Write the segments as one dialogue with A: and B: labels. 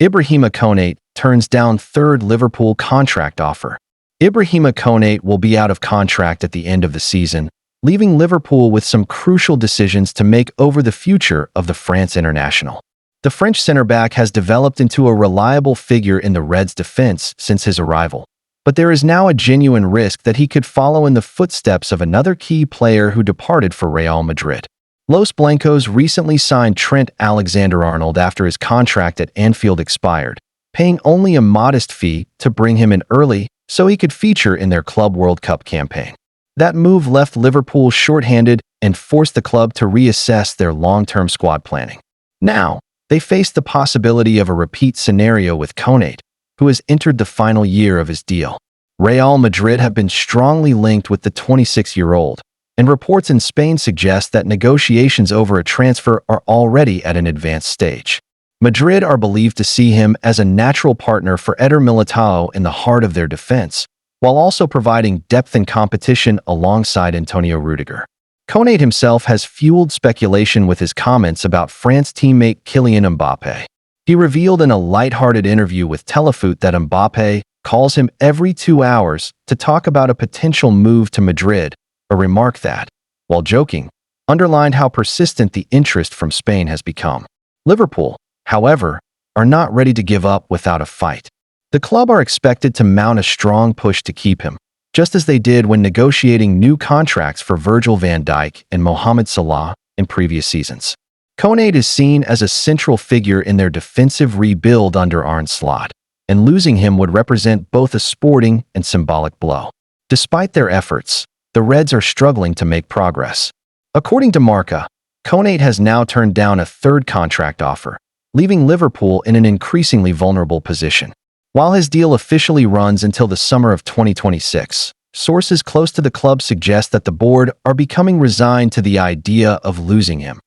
A: Ibrahima Konate turns down third Liverpool contract offer. Ibrahima Konate will be out of contract at the end of the season, leaving Liverpool with some crucial decisions to make over the future of the France international. The French centre-back has developed into a reliable figure in the Reds' defence since his arrival, but there is now a genuine risk that he could follow in the footsteps of another key player who departed for Real Madrid. Los Blancos recently signed Trent Alexander-Arnold after his contract at Anfield expired, paying only a modest fee to bring him in early so he could feature in their Club World Cup campaign. That move left Liverpool short-handed and forced the club to reassess their long-term squad planning. Now, they face the possibility of a repeat scenario with Konate, who has entered the final year of his deal. Real Madrid have been strongly linked with the 26-year-old, and reports in Spain suggest that negotiations over a transfer are already at an advanced stage. Madrid are believed to see him as a natural partner for Eder Militao in the heart of their defense, while also providing depth and competition alongside Antonio Rudiger. Konate himself has fueled speculation with his comments about France teammate Kylian Mbappé. He revealed in a light-hearted interview with Telefoot that Mbappé calls him every 2 hours to talk about a potential move to Madrid, a remark that, while joking, underlined how persistent the interest from Spain has become. Liverpool, however, are not ready to give up without a fight. The club are expected to mount a strong push to keep him, just as they did when negotiating new contracts for Virgil van Dijk and Mohamed Salah in previous seasons. Konate is seen as a central figure in their defensive rebuild under Arne Slot, and losing him would represent both a sporting and symbolic blow. Despite their efforts, the Reds are struggling to make progress. According to Marca, Konate has now turned down a third contract offer, leaving Liverpool in an increasingly vulnerable position. While his deal officially runs until the summer of 2026, sources close to the club suggest that the board are becoming resigned to the idea of losing him,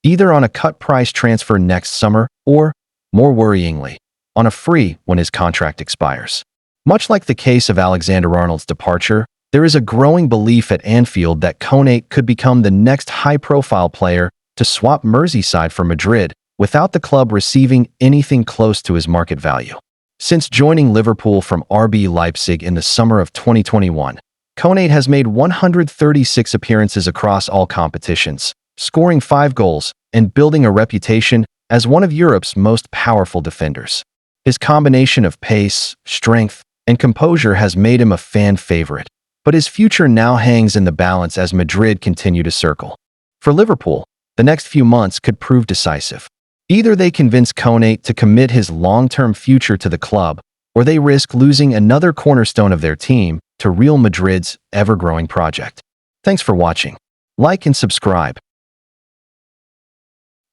A: either on a cut-price transfer next summer or, more worryingly, on a free when his contract expires. Much like the case of Alexander-Arnold's departure, there is a growing belief at Anfield that Konate could become the next high-profile player to swap Merseyside for Madrid without the club receiving anything close to his market value. Since joining Liverpool from RB Leipzig in the summer of 2021, Konate has made 136 appearances across all competitions, scoring 5 goals and building a reputation as one of Europe's most powerful defenders. His combination of pace, strength, and composure has made him a fan favorite, but his future now hangs in the balance as Madrid continue to circle. For Liverpool, the next few months could prove decisive. Either they convince Konate to commit his long-term future to the club, or they risk losing another cornerstone of their team to Real Madrid's ever-growing project. Thanks for watching. Like and subscribe.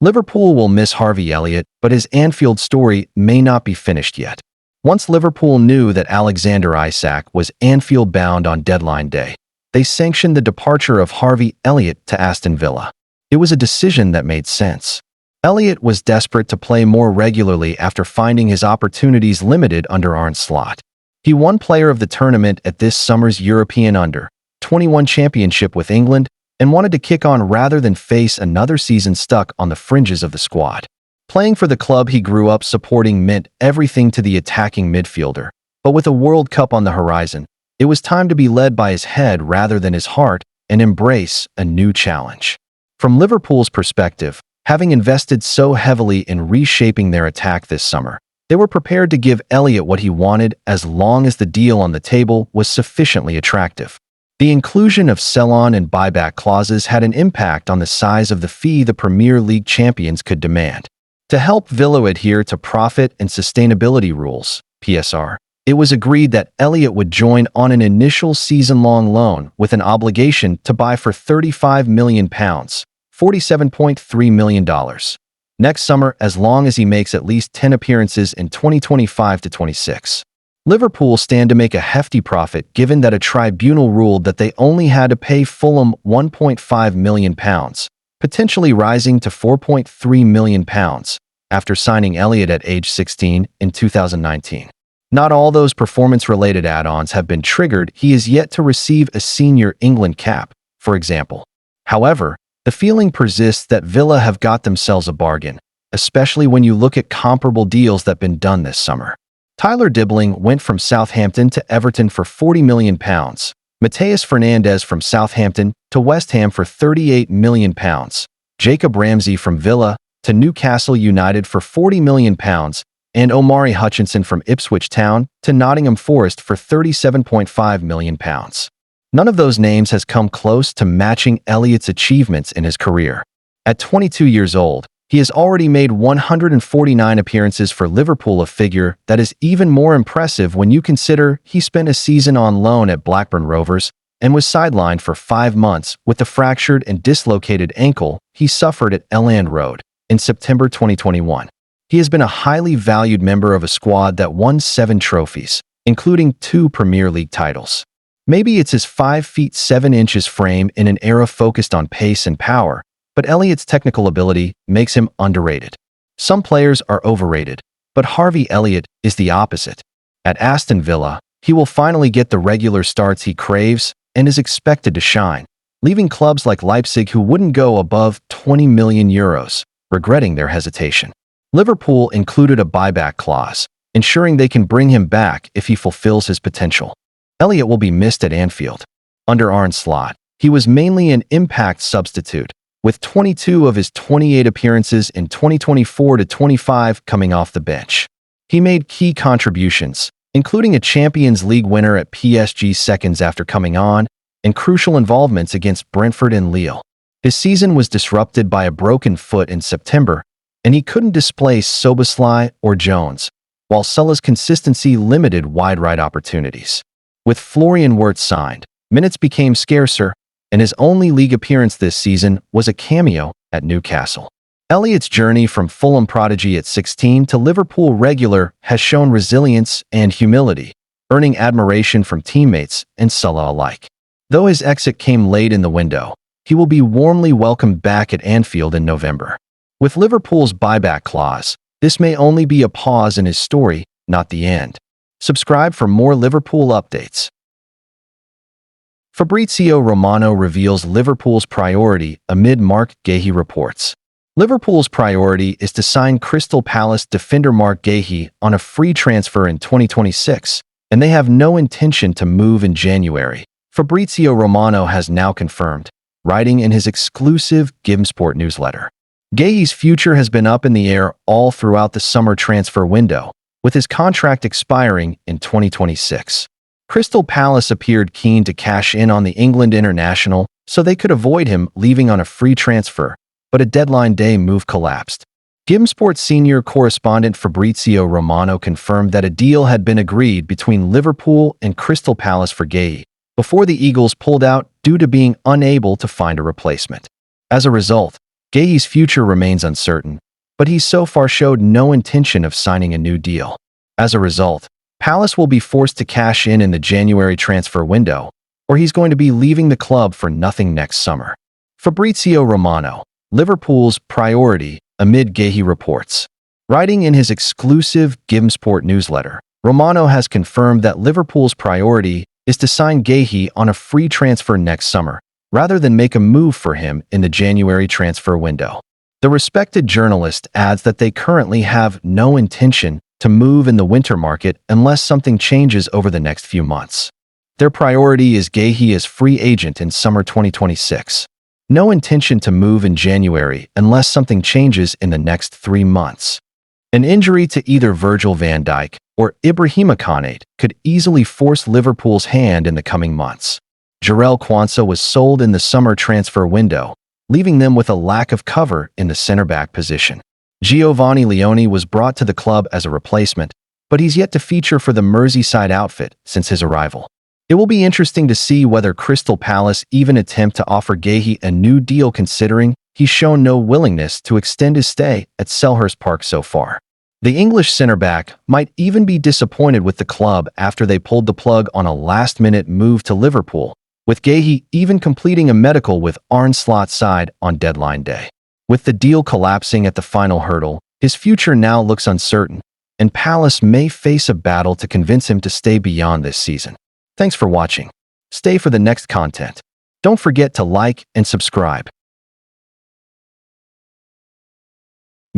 A: Liverpool will miss Harvey Elliott, but his Anfield story may not be finished yet. Once Liverpool knew that Alexander Isak was Anfield-bound on deadline day, they sanctioned the departure of Harvey Elliott to Aston Villa. It was a decision that made sense. Elliott was desperate to play more regularly after finding his opportunities limited under Arne Slot. He won Player of the Tournament at this summer's European Under-21 Championship with England and wanted to kick on rather than face another season stuck on the fringes of the squad. Playing for the club he grew up supporting meant everything to the attacking midfielder, but with a World Cup on the horizon, it was time to be led by his head rather than his heart and embrace a new challenge. From Liverpool's perspective, having invested so heavily in reshaping their attack this summer, they were prepared to give Elliott what he wanted as long as the deal on the table was sufficiently attractive. The inclusion of sell-on and buyback clauses had an impact on the size of the fee the Premier League champions could demand. To help Villa adhere to profit and sustainability rules, PSR, it was agreed that Elliott would join on an initial season-long loan with an obligation to buy for £35 million, $47.3 million, next summer as long as he makes at least 10 appearances in 2025-26. Liverpool stand to make a hefty profit given that a tribunal ruled that they only had to pay Fulham £1.5 million, potentially rising to £4.3 million after signing Elliott at age 16 in 2019. Not all those performance-related add-ons have been triggered. He is yet to receive a senior England cap, for example. However, the feeling persists that Villa have got themselves a bargain, especially when you look at comparable deals that have been done this summer. Tyler Dibbling went from Southampton to Everton for £40 million. Mateus Fernandes from Southampton to West Ham for £38 million. Jacob Ramsey from Villa to Newcastle United for £40 million. And Omari Hutchinson from Ipswich Town to Nottingham Forest for £37.5 million. None of those names has come close to matching Elliott's achievements in his career. At 22 years old, he has already made 149 appearances for Liverpool, a figure that is even more impressive when you consider he spent a season on loan at Blackburn Rovers and was sidelined for 5 months with the fractured and dislocated ankle he suffered at Elland Road in September 2021. He has been a highly valued member of a squad that won 7 trophies, including 2 Premier League titles. Maybe it's his 5 feet 7 inches frame in an era focused on pace and power, but Elliott's technical ability makes him underrated. Some players are overrated, but Harvey Elliott is the opposite. At Aston Villa, he will finally get the regular starts he craves and is expected to shine, leaving clubs like Leipzig, who wouldn't go above €20 million, regretting their hesitation. Liverpool included a buyback clause, ensuring they can bring him back if he fulfills his potential. Elliott will be missed at Anfield. Under Arne Slot, he was mainly an impact substitute, with 22 of his 28 appearances in 2024-25 coming off the bench. He made key contributions, including a Champions League winner at PSG seconds after coming on, and crucial involvements against Brentford and Lille. His season was disrupted by a broken foot in September, and he couldn't displace Szoboszlai or Jones, while Sulla's consistency limited wide-right opportunities. With Florian Wirtz signed, minutes became scarcer, and his only league appearance this season was a cameo at Newcastle. Elliott's journey from Fulham prodigy at 16 to Liverpool regular has shown resilience and humility, earning admiration from teammates and Sulla alike. Though his exit came late in the window, he will be warmly welcomed back at Anfield in November. With Liverpool's buyback clause, this may only be a pause in his story, not the end. Subscribe for more Liverpool updates. Fabrizio Romano reveals Liverpool's priority amid Marc Guéhi reports. Liverpool's priority is to sign Crystal Palace defender Marc Guéhi on a free transfer in 2026, and they have no intention to move in January, Fabrizio Romano has now confirmed, writing in his exclusive GiveSport newsletter. Guéhi's future has been up in the air all throughout the summer transfer window, with his contract expiring in 2026. Crystal Palace appeared keen to cash in on the England international so they could avoid him leaving on a free transfer, but a deadline day move collapsed. GiveSport senior correspondent Fabrizio Romano confirmed that a deal had been agreed between Liverpool and Crystal Palace for Guéhi, before the Eagles pulled out due to being unable to find a replacement. As a result, Guéhi's future remains uncertain, but he so far showed no intention of signing a new deal. As a result, Palace will be forced to cash in the January transfer window, or he's going to be leaving the club for nothing next summer. Fabrizio Romano, Liverpool's priority amid Guéhi reports. Writing in his exclusive GiveSport newsletter, Romano has confirmed that Liverpool's priority is to sign Guéhi on a free transfer next summer, rather than make a move for him in the January transfer window. The respected journalist adds that they currently have no intention to move in the winter market unless something changes over the next few months. Their priority is Guéhi as free agent in summer 2026. No intention to move in January unless something changes in the next 3 months. An injury to either Virgil van Dijk or Ibrahima Konate could easily force Liverpool's hand in the coming months. Jarell Quansah was sold in the summer transfer window, leaving them with a lack of cover in the center-back position. Giovanni Leone was brought to the club as a replacement, but he's yet to feature for the Merseyside outfit since his arrival. It will be interesting to see whether Crystal Palace even attempt to offer Guéhi a new deal, considering he's shown no willingness to extend his stay at Selhurst Park so far. The English centre-back might even be disappointed with the club after they pulled the plug on a last-minute move to Liverpool, with Guéhi even completing a medical with Arne Slot's side on deadline day. With the deal collapsing at the final hurdle, his future now looks uncertain, and Palace may face a battle to convince him to stay beyond this season. Thanks for watching. Stay for the next content. Don't forget to like and subscribe.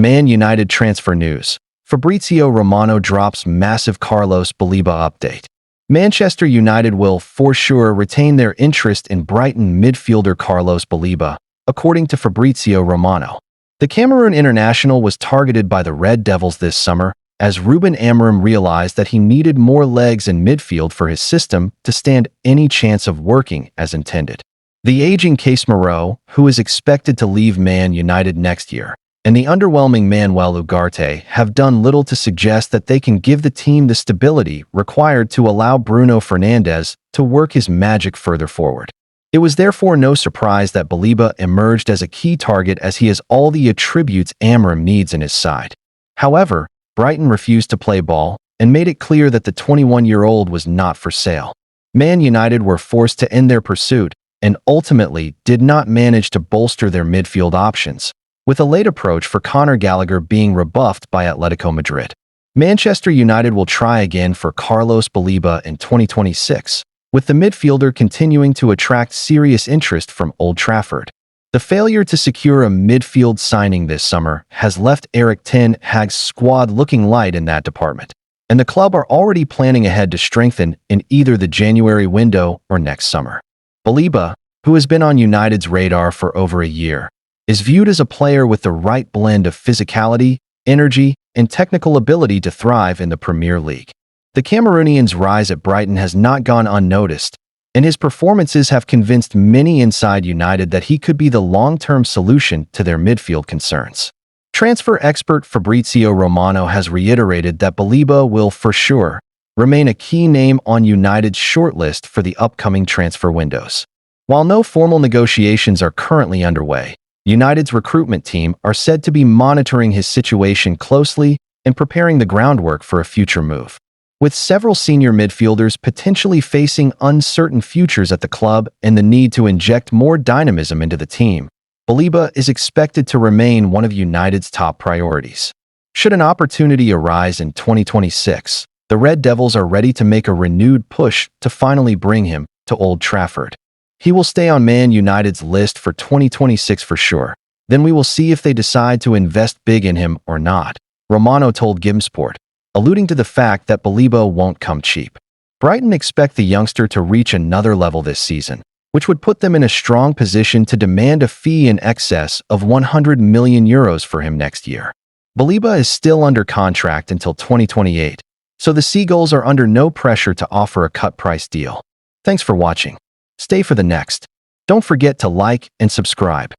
A: Man United transfer news. Fabrizio Romano drops massive Carlos Baleba update. Manchester United will, for sure, retain their interest in Brighton midfielder Carlos Baleba, according to Fabrizio Romano. The Cameroon international was targeted by the Red Devils this summer, as Ruben Amorim realized that he needed more legs in midfield for his system to stand any chance of working as intended. The aging Casemiro, who is expected to leave Man United next year, and the underwhelming Manuel Ugarte have done little to suggest that they can give the team the stability required to allow Bruno Fernandes to work his magic further forward. It was therefore no surprise that Baleba emerged as a key target, as he has all the attributes Amorim needs in his side. However, Brighton refused to play ball and made it clear that the 21-year-old was not for sale. Man United were forced to end their pursuit and ultimately did not manage to bolster their midfield options, with a late approach for Conor Gallagher being rebuffed by Atletico Madrid. Manchester United will try again for Carlos Baleba in 2026, with the midfielder continuing to attract serious interest from Old Trafford. The failure to secure a midfield signing this summer has left Erik ten Hag's squad looking light in that department, and the club are already planning ahead to strengthen in either the January window or next summer. Baleba, who has been on United's radar for over a year, is viewed as a player with the right blend of physicality, energy, and technical ability to thrive in the Premier League. The Cameroonian's rise at Brighton has not gone unnoticed, and his performances have convinced many inside United that he could be the long-term solution to their midfield concerns. Transfer expert Fabrizio Romano has reiterated that Baleba will, for sure, remain a key name on United's shortlist for the upcoming transfer windows. While no formal negotiations are currently underway, United's recruitment team are said to be monitoring his situation closely and preparing the groundwork for a future move. With several senior midfielders potentially facing uncertain futures at the club and the need to inject more dynamism into the team, Baleba is expected to remain one of United's top priorities. Should an opportunity arise in 2026, the Red Devils are ready to make a renewed push to finally bring him to Old Trafford. He will stay on Man United's list for 2026 for sure. Then we will see if they decide to invest big in him or not, Romano told Gimsport, alluding to the fact that Baleba won't come cheap. Brighton expect the youngster to reach another level this season, which would put them in a strong position to demand a fee in excess of €100 million for him next year. Baleba is still under contract until 2028, so the Seagulls are under no pressure to offer a cut-price deal. Thanks for watching. Stay for the next. Don't forget to like and subscribe.